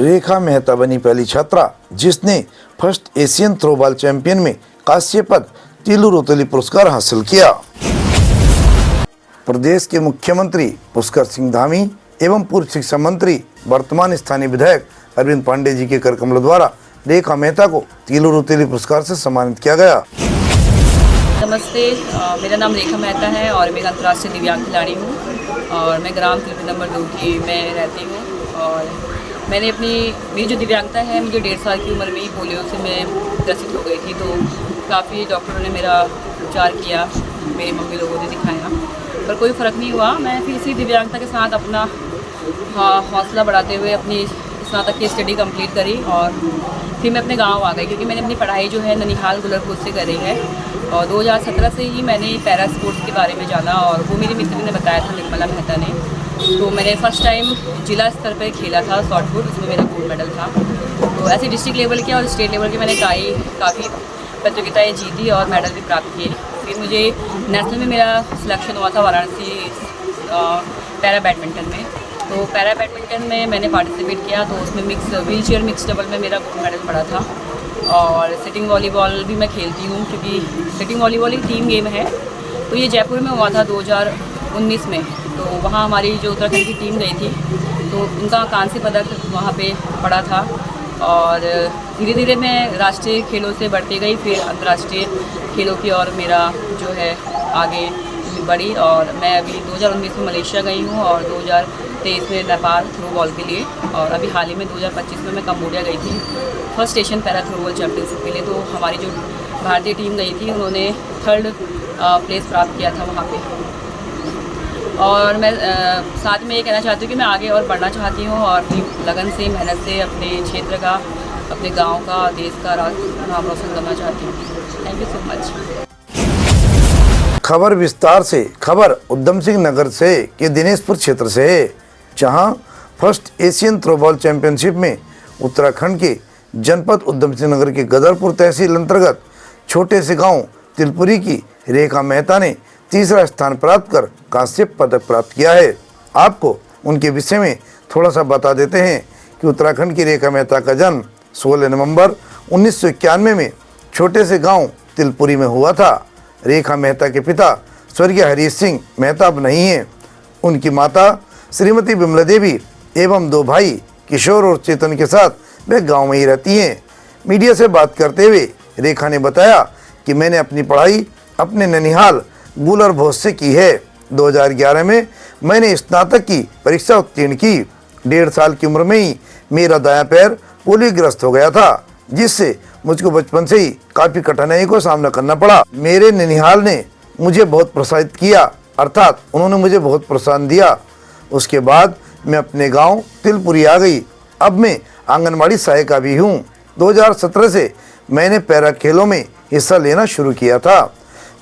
रेखा मेहता बनी पहली छात्रा जिसने फर्स्ट एशियन थ्रोबॉल चैंपियन में कांस्य पद तीलू रोतली पुरस्कार हासिल किया। प्रदेश के मुख्यमंत्री पुष्कर सिंह धामी एवं पूर्व शिक्षा मंत्री वर्तमान स्थानीय विधायक अरविंद पांडे जी के कर कमलों द्वारा रेखा मेहता को तीलू रोतली पुरस्कार से सम्मानित किया गया। नमस्ते, मेरा नाम रेखा मेहता है और मैं अंतर्राष्ट्रीय दिव्यांग खिलाड़ी हूँ और मैं ग्राम तिलपी नंबर 2 की मैं रहती हूँ। और मैंने मेरी जो दिव्यांगता है, मुझे 1.5 साल की उम्र में ही पोलियो से मैं ग्रसित हो गई थी। तो काफ़ी डॉक्टरों ने मेरा उपचार किया, मेरी मम्मी लोगों ने दिखाया, पर कोई फ़र्क नहीं हुआ। मैं फिर इसी दिव्यांगता के साथ अपना हौसला बढ़ाते हुए अपनी स्नातक की स्टडी कंप्लीट करी और फिर मैं अपने गांव आ गई, क्योंकि मैंने अपनी पढ़ाई जो है ननिहाल गुलरपुर से करी है। और 2017 से ही मैंने पैरा स्पोर्ट्स के बारे में जाना और वो मेरी मित्र ने बताया था, निर्मला मेहता ने। तो मैंने फ़र्स्ट टाइम जिला स्तर पर खेला था शॉर्ट पुट, उसमें मेरा गोल्ड मेडल था। तो ऐसे डिस्ट्रिक्ट लेवल के और स्टेट लेवल के मैंने काफ़ी प्रतियोगिताएँ जीती और मेडल भी प्राप्त किए। फिर मुझे नेशनल में मेरा सिलेक्शन हुआ था वाराणसी पैरा बैडमिंटन में। तो पैरा बैडमिंटन में मैंने पार्टिसिपेट किया, तो उसमें व्हील चेयर मिक्स डबल में मेरा गोल्ड मेडल पड़ा था। और सिटिंग वॉलीबॉल भी मैं खेलती हूँ, क्योंकि सिटिंग वॉलीबॉल एक टीम गेम है। तो ये जयपुर में हुआ था 2019 में। तो वहाँ हमारी जो उत्तराखंड की टीम गई थी, तो उनका कांस्य पदक वहाँ पे पड़ा था। और धीरे धीरे मैं राष्ट्रीय खेलों से बढ़ती गई, फिर अंतर्राष्ट्रीय खेलों की ओर मेरा जो है आगे बढ़ी। और मैं अभी 2019 में मलेशिया गई हूँ और 2023 में नेपाल थ्रोबॉल के लिए, और अभी हाल ही में 2025 में मैं कंबोडिया गई थी first Asian para throwball championship के लिए। तो हमारी जो भारतीय टीम गई थी, उन्होंने 3rd प्लेस प्राप्त किया था वहाँ पे। और मैं साथ में ये कहना चाहती हूँ कि मैं आगे और बढ़ना चाहती हूँ और अपनी लगन से, मेहनत से अपने क्षेत्र का, अपने गाँव का, देश का नाम रोशन करना चाहती हूँ। Thank you so much. खबर विस्तार से। खबर उधम सिंह नगर से के दिनेशपुर क्षेत्र से है, जहां फर्स्ट एशियन थ्रोबॉल चैंपियनशिप में उत्तराखंड के जनपद उधम सिंह नगर के गदरपुर तहसील अंतर्गत छोटे से गांव तिलपुरी की रेखा मेहता ने तीसरा स्थान प्राप्त कर कांस्य पदक प्राप्त किया है। आपको उनके विषय में थोड़ा सा बता देते हैं कि उत्तराखंड की रेखा मेहता का जन्म 16 नवंबर 1991 में छोटे से गाँव तिलपुरी में हुआ था। रेखा मेहता के पिता स्वर्गीय हरीश सिंह मेहता अब नहीं हैं। उनकी माता श्रीमती विमला देवी एवं 2 भाई किशोर और चेतन के साथ वे गांव में ही रहती हैं। मीडिया से बात करते हुए रेखा ने बताया कि मैंने अपनी पढ़ाई अपने ननिहाल गुलर भोज से की है। 2011 में मैंने स्नातक की परीक्षा उत्तीर्ण की। 1.5 साल की उम्र में ही मेरा दायां पैर पोलियोग्रस्त हो गया था, जिससे मुझको बचपन से ही काफ़ी कठिनाई को सामना करना पड़ा। मेरे ननिहाल ने मुझे बहुत प्रोत्साहित किया, अर्थात उन्होंने मुझे बहुत प्रोत्साहन दिया। उसके बाद मैं अपने गांव तिलपुरी आ गई। अब मैं आंगनबाड़ी सहायिका भी हूं। 2017 से मैंने पैरा खेलों में हिस्सा लेना शुरू किया था।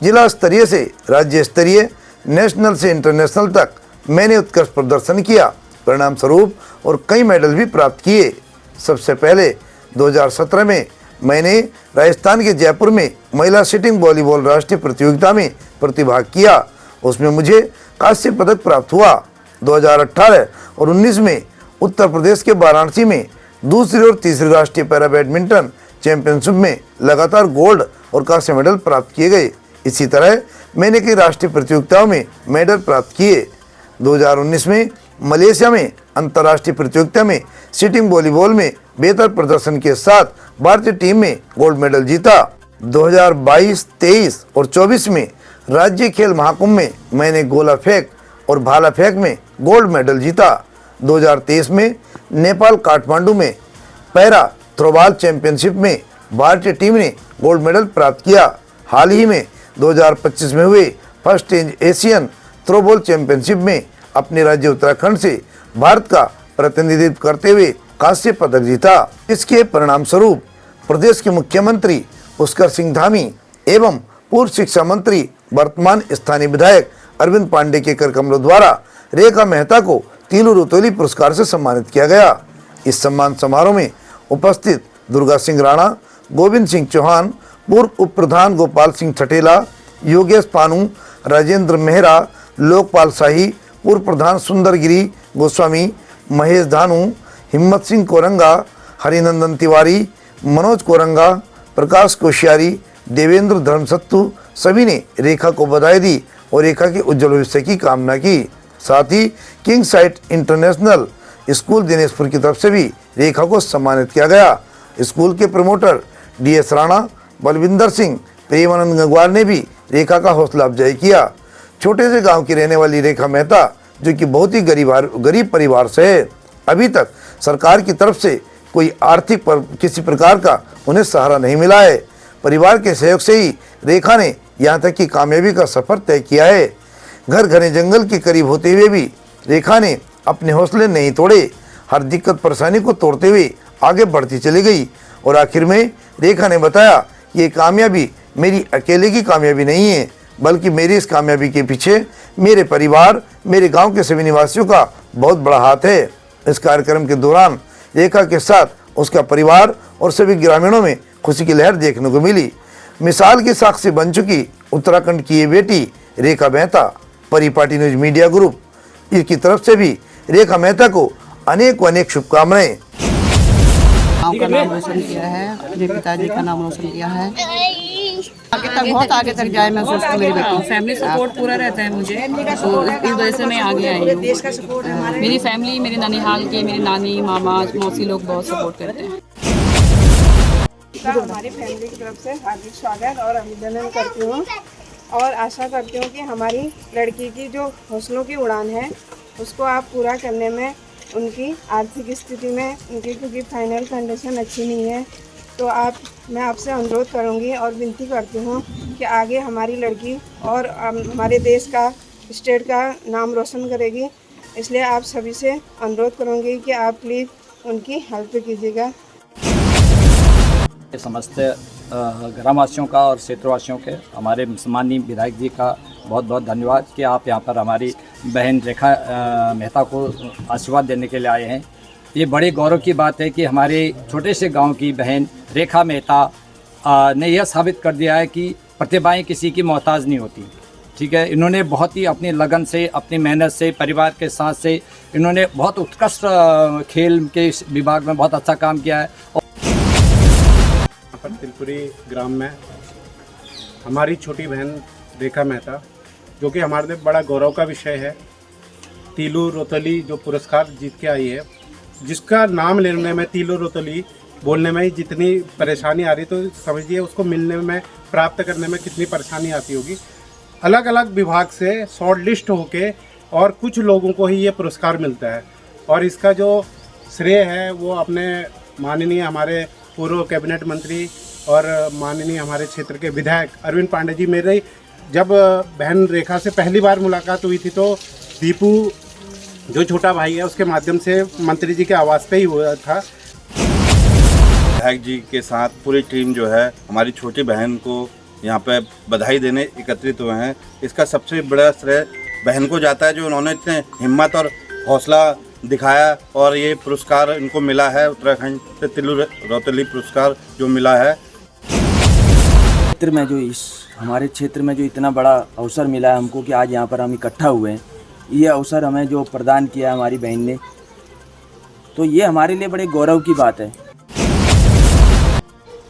जिला स्तरीय से राज्य स्तरीय, नेशनल से इंटरनेशनल तक मैंने उत्कृष्ट प्रदर्शन किया, परिणाम स्वरूप और कई मेडल भी प्राप्त किए। सबसे पहले 2017 में मैंने राजस्थान के जयपुर में महिला सिटिंग वॉलीबॉल राष्ट्रीय प्रतियोगिता में प्रतिभाग किया, उसमें मुझे कांस्य पदक प्राप्त हुआ। 2018 और 19 में उत्तर प्रदेश के वाराणसी में दूसरी और तीसरी राष्ट्रीय पैरा बैडमिंटन चैंपियनशिप में लगातार गोल्ड और कांस्य मेडल प्राप्त किए गए। इसी तरह मैंने कई राष्ट्रीय प्रतियोगिताओं में मेडल प्राप्त किए। 2019 में मलेशिया में अंतर्राष्ट्रीय प्रतियोगिता में सिटिंग वॉलीबॉल में बेहतर प्रदर्शन के साथ भारतीय टीम में गोल्ड मेडल जीता। 2022, 23 और 24 में राज्य खेल महाकुंभ में मैंने गोला फेंक और भाला फेंक में गोल्ड मेडल जीता। 2023 में नेपाल काठमांडू में पैरा थ्रोबॉल चैंपियनशिप में भारतीय टीम ने गोल्ड मेडल प्राप्त किया। हाल ही में 2025 में हुए फर्स्ट एशियन थ्रोबॉल चैंपियनशिप में अपने राज्य उत्तराखंड से भारत का प्रतिनिधित्व करते हुए कांस्य पदक जीता। इसके परिणाम स्वरूप प्रदेश के मुख्यमंत्री पुष्कर सिंह धामी एवं पूर्व शिक्षा मंत्री वर्तमान स्थानीय विधायक अरविंद पांडे के कर कमलों द्वारा रेखा मेहता को तीलू रोतली पुरस्कार से सम्मानित किया गया। इस सम्मान समारोह में उपस्थित दुर्गा सिंह राणा, गोविंद सिंह चौहान, पूर्व उप प्रधान गोपाल सिंह ठटेला, योगेश पानू, राजेंद्र मेहरा, लोकपाल शाही, पूर्व प्रधान सुंदरगिरी गोस्वामी, महेश धानू, हिम्मत सिंह कोरंगा, हरिनंदन तिवारी, मनोज कोरंगा, प्रकाश कोश्यारी, देवेंद्र धर्मसत्तू सभी ने रेखा को बधाई दी और रेखा के उज्जवल भविष्य की कामना की। साथ ही king site international school Dineshpur की तरफ से भी रेखा को सम्मानित किया गया। स्कूल के प्रमोटर DS राणा, बलविंदर सिंह, प्रेमानंद गंगवार ने भी रेखा का हौसला अफजाई किया। छोटे से गांव की रहने वाली रेखा मेहता, जो कि बहुत ही गरीब परिवार से है, अभी तक सरकार की तरफ से कोई आर्थिक किसी प्रकार का उन्हें सहारा नहीं मिला है। परिवार के सहयोग से ही रेखा ने यहाँ तक की कामयाबी का सफर तय किया है। घर घने जंगल के करीब होते हुए भी रेखा ने अपने हौसले नहीं तोड़े, हर दिक्कत परेशानी को तोड़ते हुए आगे बढ़ती चली गई और आखिर में रेखा ने बताया कि ये कामयाबी मेरी अकेले की कामयाबी नहीं है, बल्कि मेरी इस कामयाबी के पीछे मेरे परिवार, मेरे गांव के सभी निवासियों का बहुत बड़ा हाथ है। इस कार्यक्रम के दौरान रेखा के साथ उसका परिवार और सभी ग्रामीणों में खुशी की लहर देखने को मिली। मिसाल की साक्षी बन चुकी उत्तराखंड की ये बेटी रेखा मेहता, परिपाटी न्यूज मीडिया ग्रुप की तरफ से भी रेखा मेहता को अनेक शुभकामनाएं। गाँव का नाम रोशन किया है, अपने पिताजी का नाम रोशन किया है, आगे तक बहुत आगे तक जाए। मैं सोचती हूँ मेरी बेटी। फैमिली सपोर्ट पूरा रहता है मुझे, तो इस वजह से मैं आगे आई हूँ। मेरी फैमिली, मेरे ननिहाल के, मेरे नानी, मामा, मौसी लोग बहुत सपोर्ट करते हैं। हमारी फैमिली की तरफ से हार्दिक स्वागत और अभिनंदन करती हूँ और आशा करती हूँ कि हमारी लड़की की जो हौसलों की उड़ान है उसको आप पूरा करने में, उनकी आर्थिक स्थिति में, उनकी क्योंकि फाइनल कंडीशन अच्छी नहीं है, तो मैं आपसे अनुरोध करूँगी और विनती करती हूँ कि आगे हमारी लड़की और हमारे देश का, स्टेट का नाम रोशन करेगी। इसलिए आप सभी से अनुरोध करूँगी कि आप प्लीज़ उनकी हेल्प कीजिएगा। समस्त ग्रामवासियों का और क्षेत्रवासियों के, हमारे सम्मानीय विधायक जी का बहुत बहुत धन्यवाद कि आप यहाँ पर हमारी बहन रेखा मेहता को आशीर्वाद देने के लिए आए हैं। ये बड़े गौरव की बात है कि हमारे छोटे से गांव की बहन रेखा मेहता ने यह साबित कर दिया है कि प्रतिभाएं किसी की मोहताज नहीं होती। ठीक है, इन्होंने बहुत ही अपनी लगन से, अपनी मेहनत से, परिवार के साथ से इन्होंने बहुत उत्कृष्ट खेल के विभाग में बहुत अच्छा काम किया है। तिलपुरी ग्राम में हमारी छोटी बहन रेखा मेहता, जो कि हमारे लिए बड़ा गौरव का विषय है, तीलू रोतली जो पुरस्कार जीत के आई है, जिसका नाम लेने में, तीलू रोतली बोलने में ही जितनी परेशानी आ रही, तो समझिए उसको मिलने में, प्राप्त करने में कितनी परेशानी आती होगी। अलग अलग विभाग से शॉर्ट लिस्ट होके और कुछ लोगों को ही ये पुरस्कार मिलता है और इसका जो श्रेय है वो अपने माननीय हमारे पूर्व कैबिनेट मंत्री और माननीय हमारे क्षेत्र के विधायक अरविंद पांडे जी, मेरे जब बहन रेखा से पहली बार मुलाकात हुई थी तो दीपू जो छोटा भाई है उसके माध्यम से मंत्री जी के आवास पे ही हुआ था। विधायक जी के साथ पूरी टीम जो है हमारी छोटी बहन को यहाँ पे बधाई देने एकत्रित हुए हैं। इसका सबसे बड़ा श्रेय बहन को जाता है, जो उन्होंने इतने हिम्मत और हौसला दिखाया और ये पुरस्कार इनको मिला है, उत्तराखंड से तीलू रोतली पुरस्कार जो मिला है। क्षेत्र में जो हमारे क्षेत्र में जो इतना बड़ा अवसर मिला है हमको कि आज यहाँ पर हम इकट्ठा हुए हैं, ये अवसर हमें जो प्रदान किया हमारी बहन ने, तो ये हमारे लिए बड़े गौरव की बात है।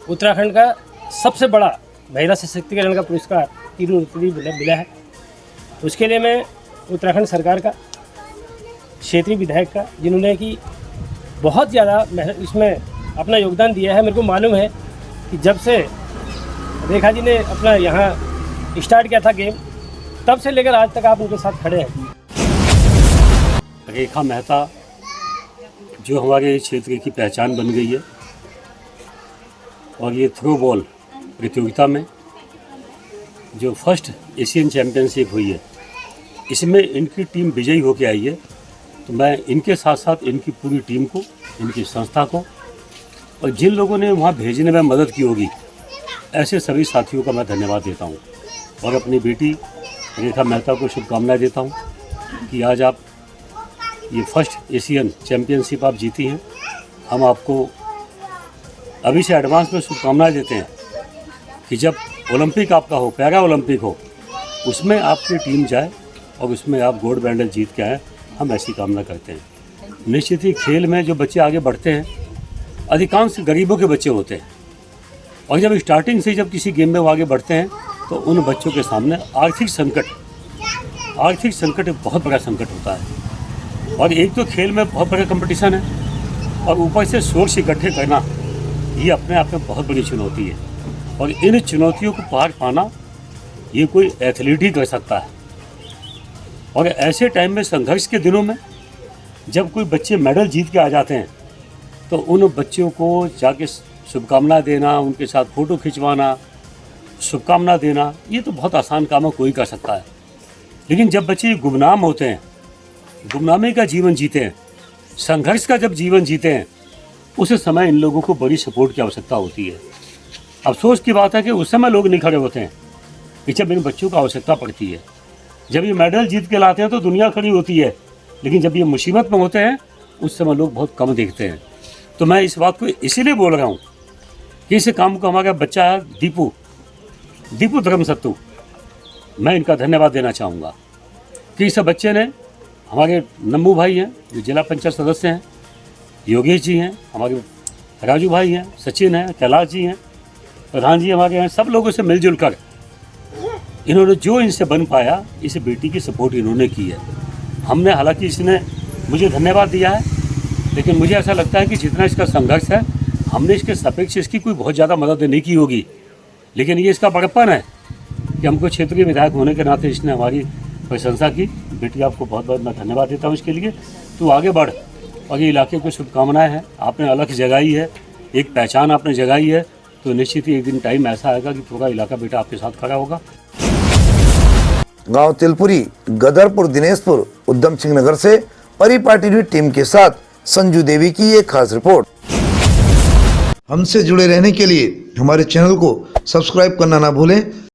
उत्तराखंड का सबसे बड़ा महिला सशक्तिकरण का पुरस्कार तीलू रोतली मिला है। उसके लिए मैं उत्तराखंड सरकार का, क्षेत्रीय विधायक का, जिन्होंने कि बहुत ज़्यादा इसमें अपना योगदान दिया है। मेरे को मालूम है कि जब से रेखा जी ने अपना यहाँ स्टार्ट किया था गेम, तब से लेकर आज तक आप उनके साथ खड़े हैं। रेखा मेहता जो हमारे क्षेत्र की पहचान बन गई है और ये थ्रो बॉल प्रतियोगिता में जो फर्स्ट एशियन चैम्पियनशिप हुई है, इसमें इनकी टीम विजयी होकर आई है। तो मैं इनके साथ साथ इनकी पूरी टीम को, इनकी संस्था को और जिन लोगों ने वहाँ भेजने में मदद की होगी, ऐसे सभी साथियों का मैं धन्यवाद देता हूँ और अपनी बेटी रेखा मेहता को शुभकामनाएं देता हूँ कि आज आप ये फर्स्ट एशियन चैम्पियनशिप आप जीती हैं। हम आपको अभी से एडवांस में शुभकामनाएं देते हैं कि जब ओलंपिक आपका हो, पैरा ओलंपिक हो, उसमें आपकी टीम जाए और उसमें आप गोल्ड मेडल जीत के आए। हम ऐसी कामना करते हैं। निश्चित ही खेल में जो बच्चे आगे बढ़ते हैं अधिकांश गरीबों के बच्चे होते हैं, और जब स्टार्टिंग से जब किसी गेम में वो आगे बढ़ते हैं तो उन बच्चों के सामने आर्थिक संकट एक बहुत बड़ा संकट होता है। और एक तो खेल में बहुत बड़ा कंपटीशन है और ऊपर से सोर्स इकट्ठे करना, ये अपने आप में बहुत बड़ी चुनौती है। और इन चुनौतियों को पार पाना ये कोई एथलीट ही कर सकता है। और ऐसे टाइम में, संघर्ष के दिनों में, जब कोई बच्चे मेडल जीत के आ जाते हैं तो उन बच्चों को जाके शुभकामना देना, उनके साथ फ़ोटो खिंचवाना, शुभकामना देना, ये तो बहुत आसान काम है, कोई कर सकता है। लेकिन जब बच्चे गुमनाम होते हैं, गुमनामी का जीवन जीते हैं, संघर्ष का जब जीवन जीते हैं, उस समय इन लोगों को बड़ी सपोर्ट की आवश्यकता होती है। अफसोस की बात है कि उस समय लोग नहीं खड़े होते हैं कि जब इन बच्चों को आवश्यकता पड़ती है। जब ये मेडल जीत के लाते हैं तो दुनिया खड़ी होती है, लेकिन जब ये मुसीबत में होते हैं उस समय लोग बहुत कम देखते हैं। तो मैं इस बात को इसीलिए बोल रहा हूँ कि इस काम को हमारा बच्चा है दीपू धर्मसत्तू, मैं इनका धन्यवाद देना चाहूँगा कि इस बच्चे ने, हमारे नम्बू भाई हैं जो जिला पंचायत सदस्य हैं, योगेश जी हैं, हमारे राजू भाई हैं, सचिन हैं, कैलाश जी हैं, प्रधान जी हमारे हैं, सब लोगों से मिलजुल कर इन्होंने जो इनसे बन पाया, इस बेटी की सपोर्ट इन्होंने की है। हमने, हालांकि इसने मुझे धन्यवाद दिया है, लेकिन मुझे ऐसा लगता है कि जितना इसका संघर्ष है, हमने इसके सापेक्ष इसकी कोई बहुत ज़्यादा मदद नहीं की होगी, लेकिन ये इसका बड़प्पन है कि हमको क्षेत्रीय विधायक होने के नाते इसने हमारी प्रशंसा की। बेटी, आपको बहुत बहुत मैं धन्यवाद देता हूँ इसके लिए। तू आगे बढ़, और ये इलाके को शुभकामनाएं हैं। आपने अलग जगाई है, एक पहचान आपने जगाई है, तो निश्चित ही एक दिन टाइम ऐसा आएगा कि पूरा इलाका बेटा आपके साथ खड़ा होगा। गांव तिलपुरी, गदरपुर, दिनेशपुर, उधम सिंह नगर से परिपाटी हुई टीम के साथ संजू देवी की एक खास रिपोर्ट। हमसे जुड़े रहने के लिए हमारे चैनल को सब्सक्राइब करना ना भूलें